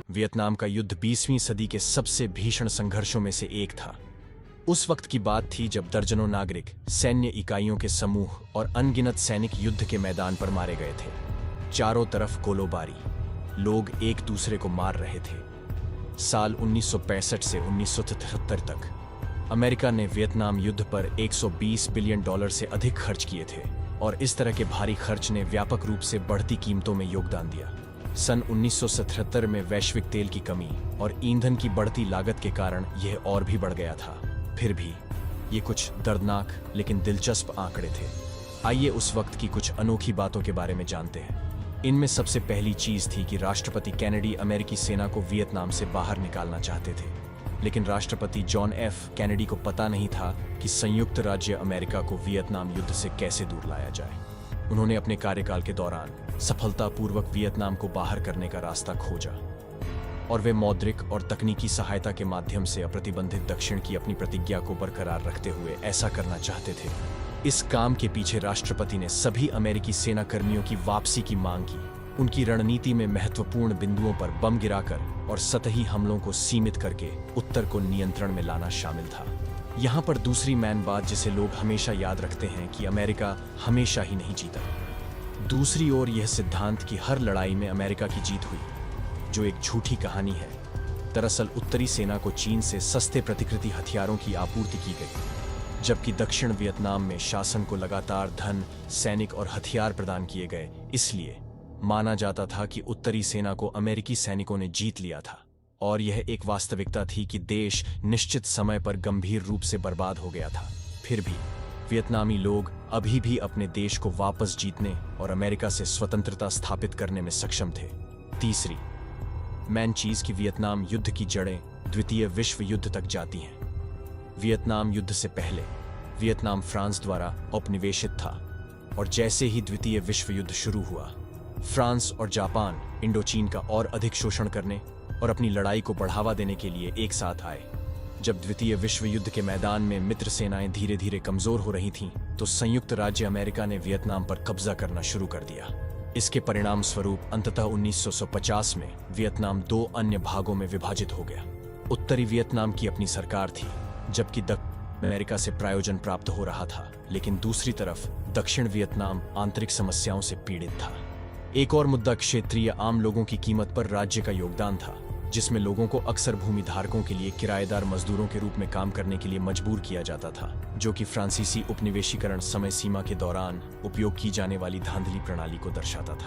Vietnam का युद्ध 20वीं सदी के सबसे भीषण संघर्षों में से एक था। उस वक्त की बात थी जब दर्जनों नागरिक, सैन्य इकाइयों के समूह और अनगिनत सैनिक युद्ध के मैदान पर मारे गए थे। चारों तरफ गोलीबारी, लोग एक दूसरे को मार रहे थे। साल 1965 से 1973 तक अमेरिका ने वियतनाम युद्ध पर $120 बिलियन से अधिक खर्च किए थे और इस तरह के भारी खर्च ने व्यापक रूप से बढ़ती कीमतों में योगदान दिया। सन 1977 में वैश्विक तेल की कमी और ईंधन की बढ़ती लागत के कारण यह और भी बढ़ गया था। फिर भी ये कुछ दर्दनाक लेकिन दिलचस्प आंकड़े थे। आइए उस वक्त की कुछ अनोखी बातों के बारे में जानते हैं। इनमें सबसे पहली चीज थी कि राष्ट्रपति कैनेडी अमेरिकी सेना को वियतनाम से बाहर निकालना चाहते थे, लेकिन राष्ट्रपति जॉन एफ कैनेडी को पता नहीं था कि संयुक्त राज्य अमेरिका को वियतनाम युद्ध से कैसे दूर लाया जाए। उन्होंने अपने कार्यकाल के दौरान सफलतापूर्वक वियतनाम को बाहर करने का रास्ता खोजा और वे मौद्रिक और तकनीकी सहायता के माध्यम से अप्रतिबंधित दक्षिण की अपनी प्रतिज्ञा को बरकरार रखते हुए ऐसा करना चाहते थे। इस काम के पीछे राष्ट्रपति ने सभी अमेरिकी सेना कर्मियों की वापसी की मांग की। उनकी रणनीति में महत्वपूर्ण बिंदुओं पर बम गिराकर और सतही हमलों को सीमित करके उत्तर को नियंत्रण में लाना शामिल था। यहाँ पर दूसरी मैन बात जिसे लोग हमेशा याद रखते हैं कि अमेरिका हमेशा ही नहीं जीता। दूसरी ओर यह सिद्धांत कि हर लड़ाई में अमेरिका की जीत हुई, जो एक झूठी कहानी है। दरअसल उत्तरी सेना को चीन से सस्ते प्रतिकृति हथियारों की आपूर्ति की गई, जबकि दक्षिण वियतनाम में शासन को लगातार धन, सैनिक और हथियार प्रदान किए गए। इसलिए माना जाता था कि उत्तरी सेना को अमेरिकी सैनिकों ने जीत लिया था और यह एक वास्तविकता थी कि देश निश्चित समय पर गंभीर रूप से बर्बाद हो गया था। फिर भी वियतनामी लोग अभी भी अपने देश को वापस जीतने और अमेरिका से स्वतंत्रता स्थापित करने में सक्षम थे। तीसरी मैन चीज की वियतनाम युद्ध की जड़ें द्वितीय विश्व युद्ध तक जाती हैं। वियतनाम युद्ध से पहले वियतनाम फ्रांस द्वारा औपनिवेशित था और जैसे ही द्वितीय विश्व युद्ध शुरू हुआ, फ्रांस और जापान इंडोचीन का और अधिक शोषण करने और अपनी लड़ाई को बढ़ावा देने के लिए एक साथ आए। जब द्वितीय विश्व युद्ध के मैदान में मित्र सेनाएं धीरे धीरे कमजोर हो रही थीं, तो संयुक्त राज्य अमेरिका ने वियतनाम पर कब्जा करना शुरू कर दिया। इसके परिणाम स्वरूप अंततः 1950 में वियतनाम दो अन्य भागों में विभाजित हो गया। उत्तरी वियतनाम की अपनी सरकार थी, जबकि दक्षिण अमेरिका से प्रायोजन प्राप्त हो रहा था, लेकिन दूसरी तरफ दक्षिण वियतनाम आंतरिक समस्याओं से पीड़ित था। एक और मुद्दा क्षेत्रीय आम लोगों की कीमत पर राज्य का योगदान था, जिसमें लोगों को अक्सर भूमि धारकों के लिए किराएदार मजदूरों के रूप में काम करने के लिए मजबूर किया जाता था, जो कि फ्रांसीसी उपनिवेशीकरण समय सीमा के दौरान उपयोग की जाने वाली धांधली प्रणाली को दर्शाता था।